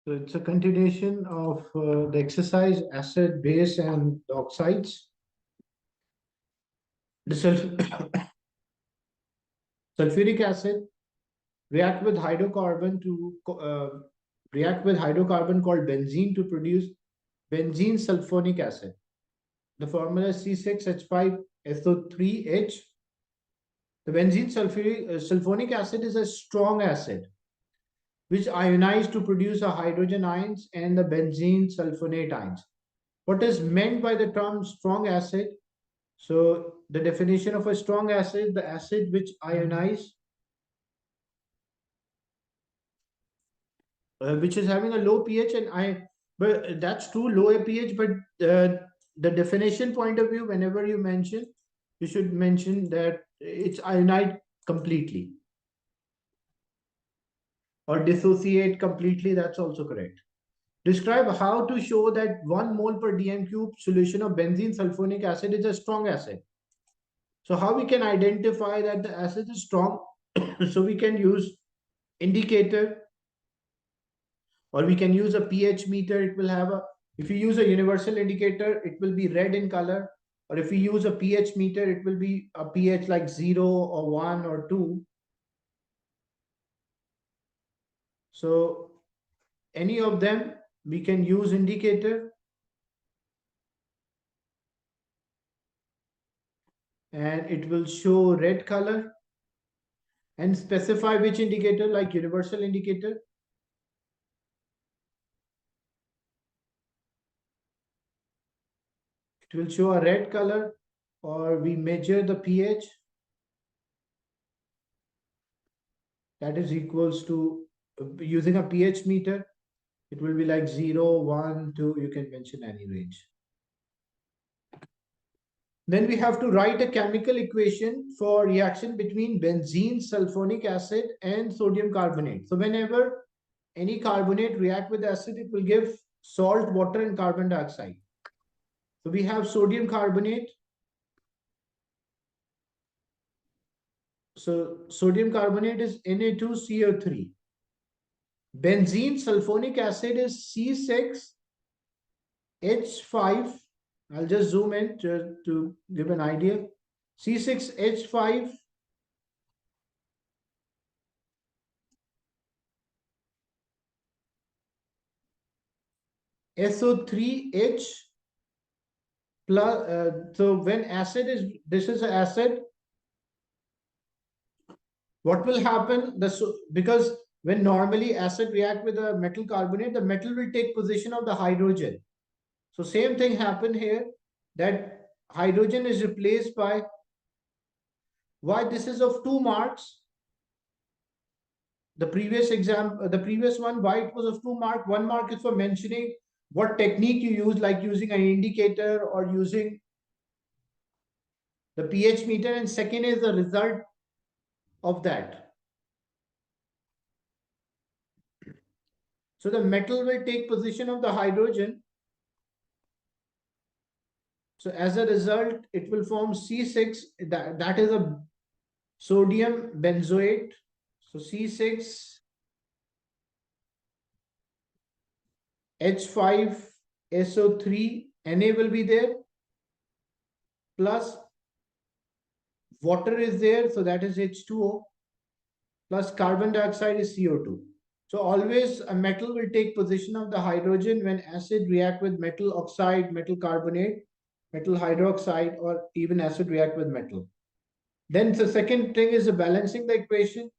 So it's a continuation of the exercise acid, base, and the oxides. The sulfuric acid react with hydrocarbon to react with hydrocarbon called benzene to produce benzene sulfonic acid. The formula is C6H5SO3H. The benzene sulfonic acid is a strong acid which ionize to produce a hydrogen ions and the benzene sulfonate ions. What is meant by the term strong acid? So the definition of a strong acid, the acid which ionize, which is having a low pH, but that's too low a pH. But the definition point of view, whenever you mention, you should mention that it's ionized completely or dissociate completely. That's also correct. Describe how to show that 1 mole per dm cube solution of benzene sulfonic acid is a strong acid. So how we can identify that the acid is strong? So we can use indicator, or we can use a pH meter. It will have a, if you use a universal indicator, it will be red in color. Or if we use a pH meter, it will be a pH like 0 or 1 or 2. So any of them, we can use indicator. And it will show red color. And specify which indicator, like universal indicator. It will show a red color, or we measure the pH. That is equals to, using a pH meter, it will be like 0, 1, 2, you can mention any range. Then we have to write a chemical equation for reaction between benzene sulfonic acid and sodium carbonate. So whenever any carbonate react with acid, it will give salt, water, and carbon dioxide. So we have sodium carbonate. So sodium carbonate is Na2CO3. Benzene sulfonic acid is C6H5. I'll just zoom in to give an idea. C6H5 SO3H plus, so when acid is, this is an acid, what will happen? Because when normally acid react with a metal carbonate, the metal will take position of the hydrogen. So same thing happened here, that hydrogen is replaced by, why this is of 2 marks? The previous one, why it was of 2 mark? 1 mark is for mentioning what technique you use, like using an indicator or using the pH meter, and second is the result of that. So the metal will take position of the hydrogen. So as a result, it will form C6, that is a sodium benzoate. So C6H5SO3, Na will be there, plus water is there, so that is H2O, plus carbon dioxide is CO2. So always a metal will take position of the hydrogen when acid react with metal oxide, metal carbonate, metal hydroxide, or even acid react with metal. Then the second thing is balancing the equation.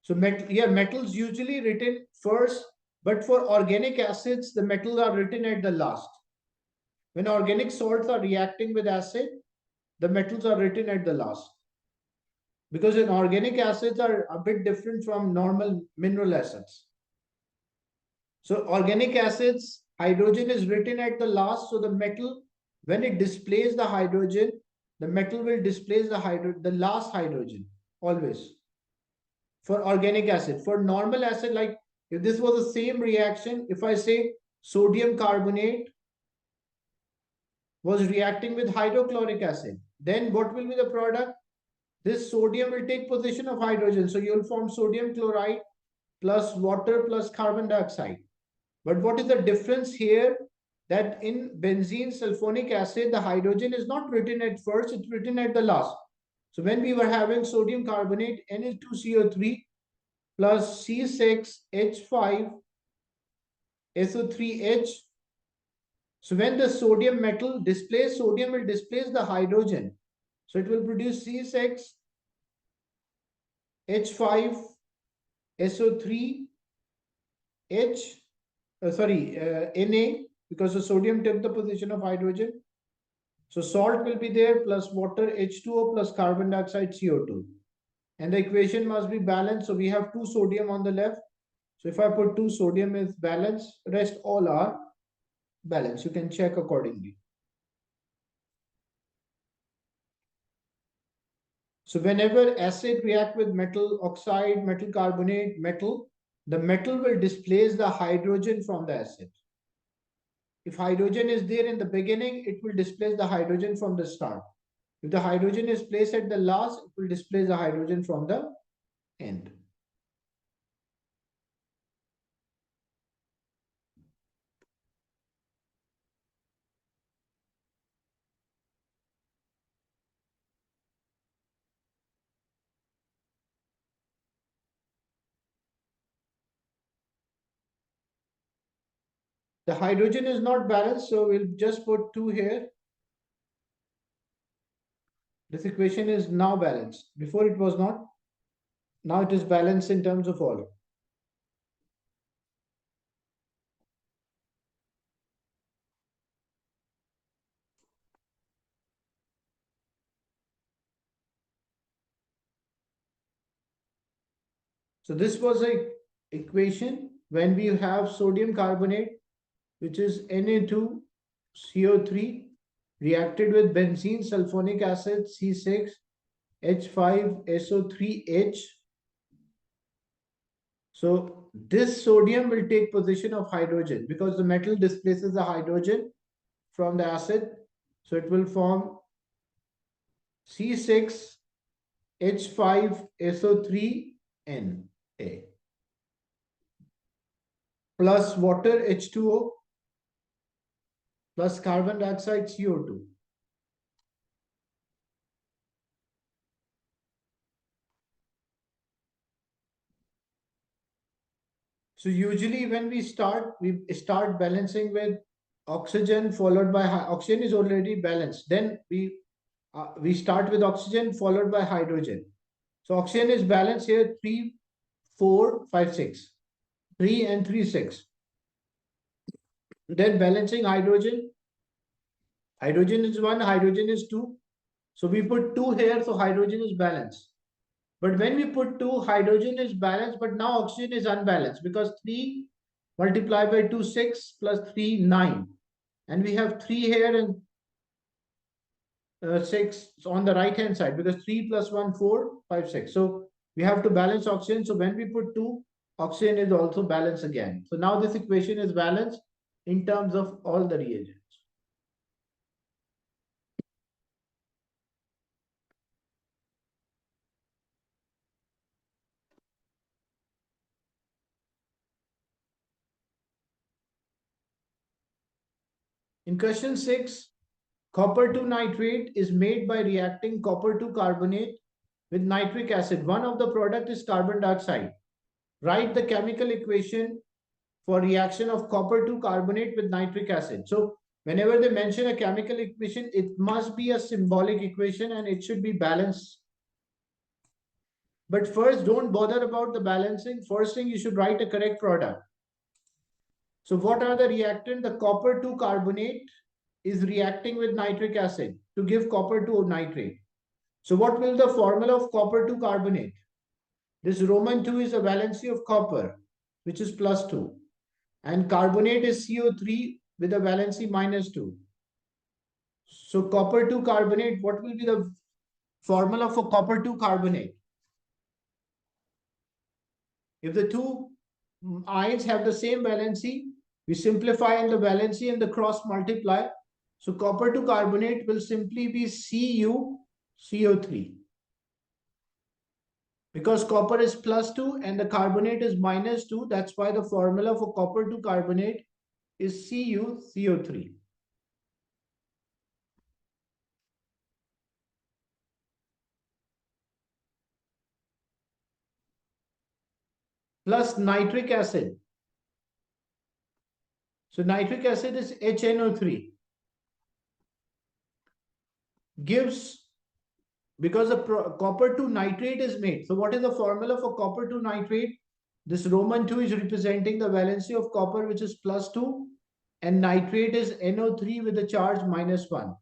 So metals usually written first, but for organic acids, the metals are written at the last. When organic salts are reacting with acid, the metals are written at the last. Because in organic acids are a bit different from normal mineral acids. So organic acids, hydrogen is written at the last. So the metal, when it displays the hydrogen, the metal will displace the last hydrogen always. For organic acid, for normal acid, like if this was the same reaction, if I say sodium carbonate was reacting with hydrochloric acid, then what will be the product? this sodium will take position of hydrogen. So you'll form sodium chloride plus water plus carbon dioxide. But what is the difference here? That in benzene sulfonic acid, the hydrogen is not written at first, it's written at the last. So when we were having sodium carbonate, Na2CO3 plus C6H5SO3H. So when the sodium metal displays, sodium will displace the hydrogen. So it will produce C6H5SO3H, Na, because the sodium took the position of hydrogen. So salt will be there plus water H2O plus carbon dioxide CO2. And the equation must be balanced. So we have 2 sodium on the left. So if I put 2 sodium is balanced, rest all are balanced. You can check accordingly. So whenever acid react with metal oxide, metal carbonate, metal, the metal will displace the hydrogen from the acid. If hydrogen is there in the beginning, it will displace the hydrogen from the start. If the hydrogen is placed at the last, it will displace the hydrogen from the end. The hydrogen is not balanced, so we'll just put 2 here. This equation is now balanced. Before it was not. Now it is balanced in terms of all. So this was a equation when we have sodium carbonate, which is Na2CO3 reacted with benzene sulfonic acid C6H5SO3H. So this sodium will take position of hydrogen because the metal displaces the hydrogen from the acid. So it will form C6H5SO3Na plus water H2O plus carbon dioxide CO2. So usually when we start balancing with oxygen followed by oxygen is already balanced. Then we start with oxygen followed by hydrogen. So oxygen is balanced here 3, 4, 5, 6. 3 and 3, 6. Then balancing hydrogen. Hydrogen is 1, hydrogen is 2. So we put 2 here, so hydrogen is balanced. But when we put 2, hydrogen is balanced, but now oxygen is unbalanced because 3 multiplied by 2, 6 plus 3, 9. And we have 3 here and 6 on the right hand side because 3 plus 1, 4, 5, 6. So we have to balance oxygen. So when we put 2, oxygen is also balanced again. So now this equation is balanced in terms of all the reagents. In question 6, copper 2 nitrate is made by reacting copper 2 carbonate with nitric acid. One of the product is carbon dioxide. Write the chemical equation for reaction of copper 2 carbonate with nitric acid. So whenever they mention a chemical equation, it must be a symbolic equation and it should be balanced. But first, don't bother about the balancing. First thing, you should write a correct product. So what are the reactant? The copper 2 carbonate is reacting with nitric acid to give copper 2 nitrate. So what will the formula of copper 2 carbonate? This Roman 2 is a valency of copper, which is plus 2. And carbonate is CO3 with a valency minus 2. So copper 2 carbonate, what will be the formula for copper 2 carbonate? If the two ions have the same valency, we simplify in the valency and the cross multiply. So copper 2 carbonate will simply be CuCO3. Because copper is +2 and the carbonate is -2. That's why the formula for copper to carbonate is CuCO3. Plus nitric acid. So nitric acid is HNO3. Gives, because the copper 2 nitrate is made. So what is the formula for copper 2 nitrate? This Roman 2 is representing the valency of copper, which is +2, and nitrate is NO3 with a charge -1.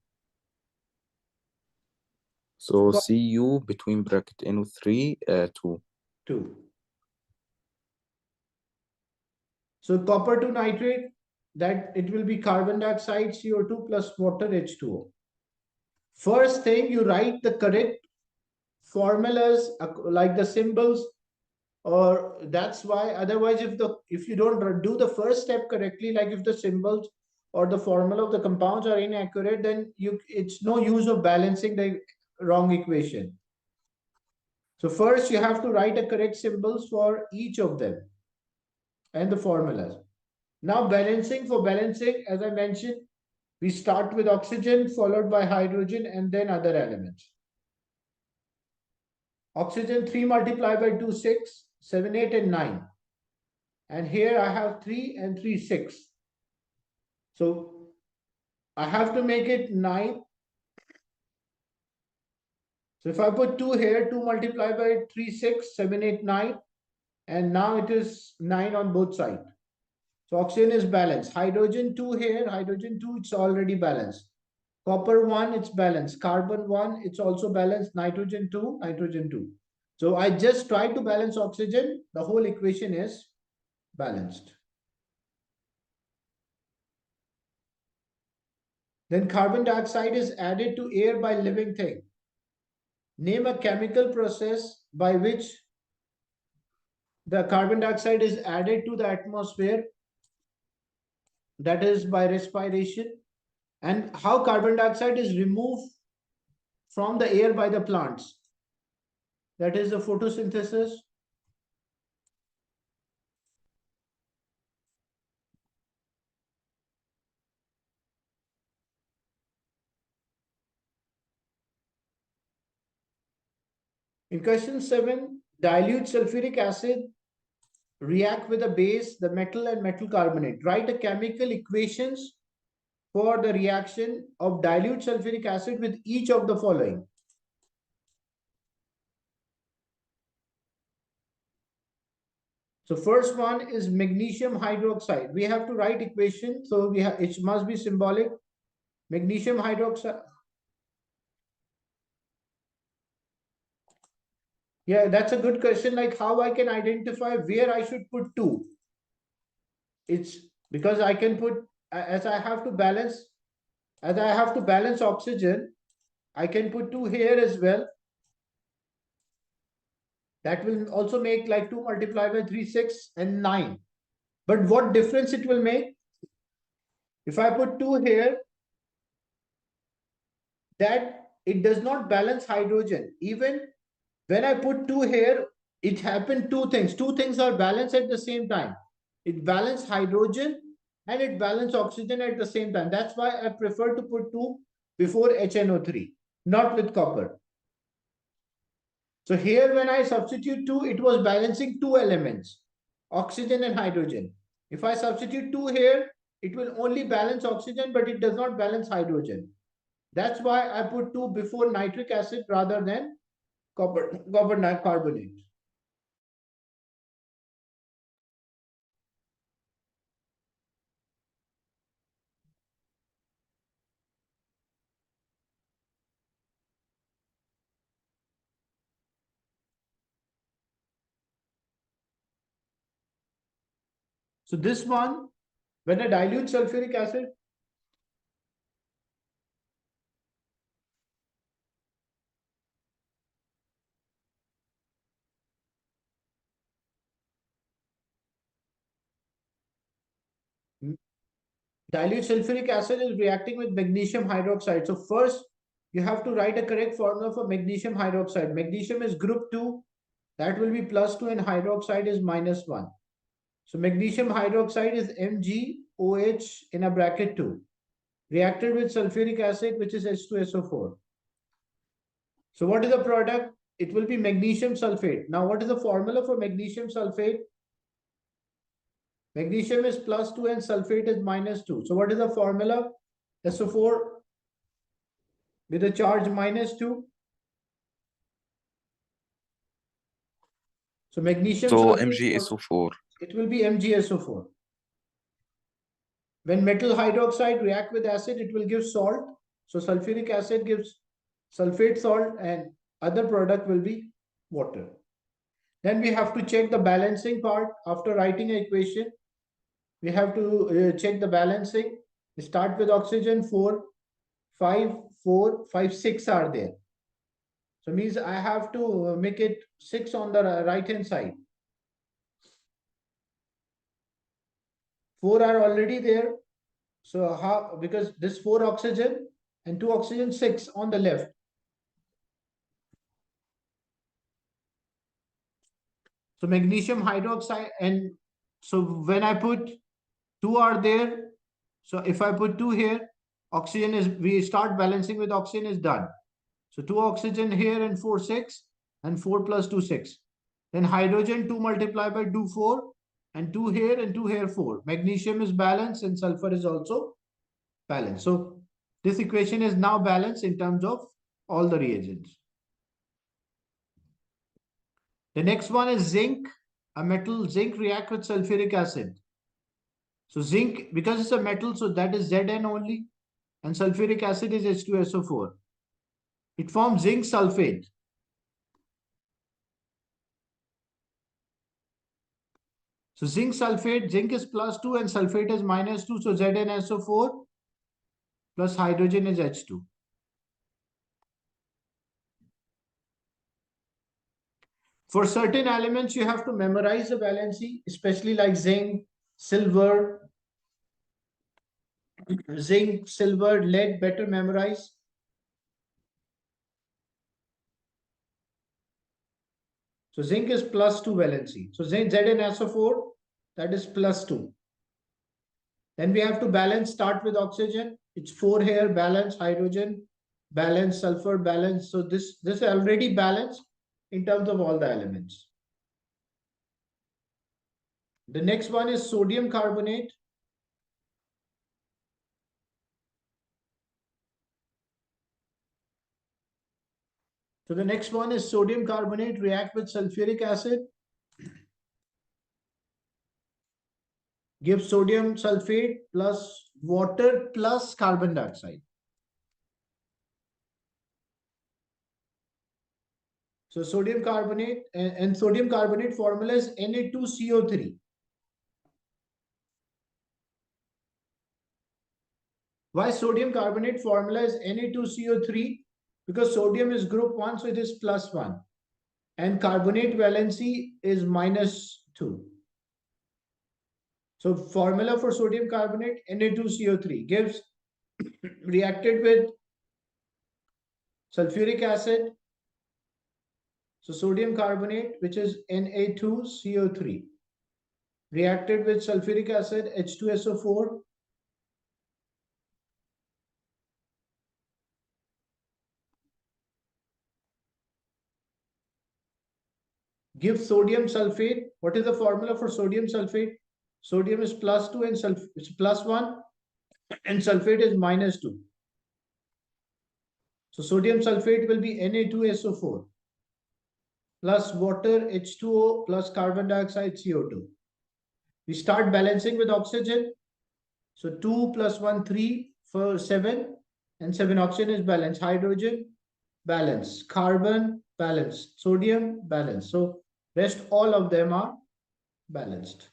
So Cu between bracket NO3, 2. 2. So copper 2 nitrate, that it will be carbon dioxide CO2 plus water H2O. First thing, you write the correct formulas like the symbols, or that's why otherwise if you don't do the first step correctly, like if the symbols or the formula of the compounds are inaccurate, then it's no use of balancing the wrong equation. So first you have to write a correct symbols for each of them and the formulas. Now balancing, for balancing, as I mentioned, we start with oxygen followed by hydrogen and then other elements. Oxygen 3 multiplied by 2, 6, 7, 8 and 9. And here I have 3 and 3, 6. So I have to make it 9. So if I put 2 here, 2 multiplied by 3, 6, 7, 8, 9. And now it is 9 on both sides. So oxygen is balanced. Hydrogen 2 here, hydrogen 2, it's already balanced. Copper 1, it's balanced. Carbon 1, it's also balanced. Nitrogen 2, nitrogen 2. So I just try to balance oxygen. The whole equation is balanced. Then carbon dioxide is added to air by living thing. Name a chemical process by which the carbon dioxide is added to the atmosphere, that is by respiration, and how carbon dioxide is removed from the air by the plants, that is the photosynthesis. In question 7, dilute sulfuric acid react with a base, the metal and metal carbonate. Write a chemical equations for the reaction of dilute sulfuric acid with each of the following. So first one is magnesium hydroxide. We have to write equation, so it must be symbolic. Magnesium hydroxide. Yeah, that's a good question. Like how I can identify where I should put 2. It's because I can put, as I have to balance oxygen, I can put 2 here as well. That will also make like 2 multiplied by 3, 6 and 9. But what difference it will make? If I put 2 here, that it does not balance hydrogen. Even when I put 2 here, it happened 2 things. 2 things are balanced at the same time. It balanced hydrogen and it balanced oxygen at the same time. That's why I prefer to put 2 before HNO3, not with copper. So here when I substitute 2, it was balancing 2 elements, oxygen and hydrogen. If I substitute 2 here, it will only balance oxygen, but it does not balance hydrogen. That's why I put 2 before nitric acid rather than copper carbonate. So this one, when I dilute sulfuric acid, dilute sulfuric acid is reacting with magnesium hydroxide. So first, you have to write a correct formula for magnesium hydroxide. Magnesium is group 2, that will be +2 and hydroxide is -1. So magnesium hydroxide is MgOH in a bracket 2. Reacted with sulfuric acid, which is H2SO4. So what is the product? It will be magnesium sulfate. Now, what is the formula for magnesium sulfate? Magnesium is +2 and sulfate is -2. So what is the formula? SO4 with a charge -2. So magnesium So sulfate, MgSO4. it will be MgSO4. When metal hydroxide react with acid, it will give salt. So sulfuric acid gives sulfate salt and other product will be water. Then we have to check the balancing part. After writing an equation, we have to check the balancing. We start with oxygen, 4, 5, 4, 5, 6 are there. So means I have to make it 6 on the right hand side. 4 are already there. So how, because this 4 oxygen and 2 oxygen, 6 on the left. So magnesium hydroxide, and so when I put 2 are there, so if I put 2 here, oxygen is, we start balancing with oxygen is done. So 2 oxygen here and 4, 6, and 4 plus 2, 6. Then hydrogen 2 multiplied by 2, 4, and 2 here and 2 here, 4. Magnesium is balanced and sulfur is also balanced. So this equation is now balanced in terms of all the reagents. The next one is zinc. A metal, zinc react with sulfuric acid. So zinc, because it's a metal, so that is Zn only. And sulfuric acid is H2SO4. It forms zinc sulfate. So zinc sulfate, zinc is +2 and sulfate is -2. So ZnSO4 plus hydrogen is H2. For certain elements, you have to memorize the valency, especially like zinc, silver, lead, better memorize. So zinc is +2 valency. So ZnSO4, that is +2. Then we have to balance, start with oxygen. It's 4 here, balance, hydrogen, balance, sulfur, balance. So this is already balanced in terms of all the elements. The next one is sodium carbonate. So the next one is sodium carbonate react with sulfuric acid. Give sodium sulfate plus water plus carbon dioxide. So sodium carbonate and sodium carbonate formula is Na2CO3. Why sodium carbonate formula is Na2CO3? Because sodium is group 1, so it is +1. And carbonate valency is -2. So formula for sodium carbonate, Na2CO3, gives reacted with sulfuric acid. So sodium carbonate, which is Na2CO3, reacted with sulfuric acid, H2SO4. Give sodium sulfate. What is the formula for sodium sulfate? Sodium is +2 and it's +1 and sulfate is -2. So sodium sulfate will be Na2SO4 plus water H2O plus carbon dioxide CO2. We start balancing with oxygen. So 2 plus 1, 3 for 7 and 7 oxygen is balanced. Hydrogen, balance. Carbon, balanced. Sodium, balanced. So rest all of them are balanced.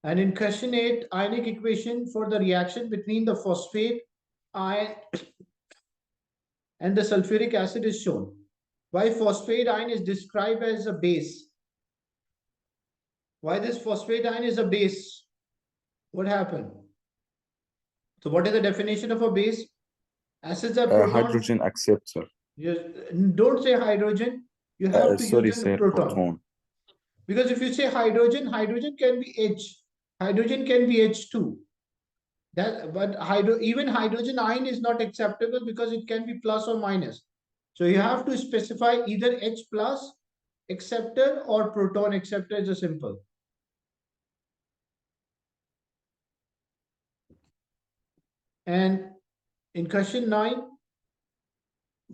And in question 8, ionic equation for the reaction between the phosphate ion and the sulfuric acid is shown. Why phosphate ion is described as a base? Why this phosphate ion is a base? What happened? So what is the definition of a base? Acids are proton. hydrogen acceptor. Don't say hydrogen. You have to use Sorry, a sir, proton. proton. Because if you say hydrogen, hydrogen can be H. Hydrogen can be H2. But even hydrogen ion is not acceptable because it can be plus or minus. So you have to specify either H plus acceptor or proton acceptor is a simple. And in question 9,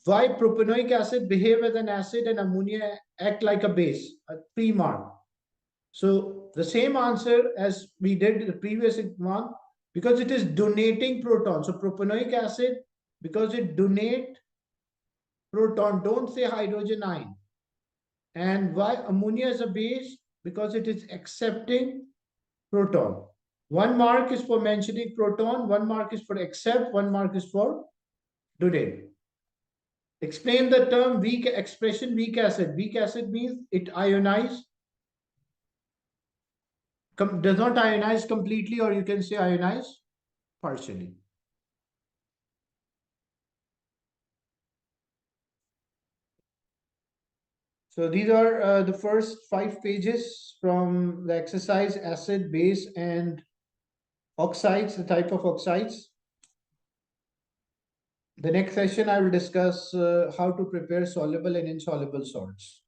why propanoic acid behave as an acid and ammonia act like a base? A 3 mark. So the same answer as we did the previous one, because it is donating proton. So propanoic acid, because it donate proton, don't say hydrogen ion. And why ammonia is a base? Because it is accepting proton. 1 mark is for mentioning proton, 1 mark is for accept, 1 mark is for donate. Explain the term weak expression weak acid. Weak acid means it ionize, does not ionize completely, or you can say ionize partially. So these are the first 5 pages from the exercise acid, base, and oxides, the type of oxides. The next session I will discuss how to prepare soluble and insoluble salts.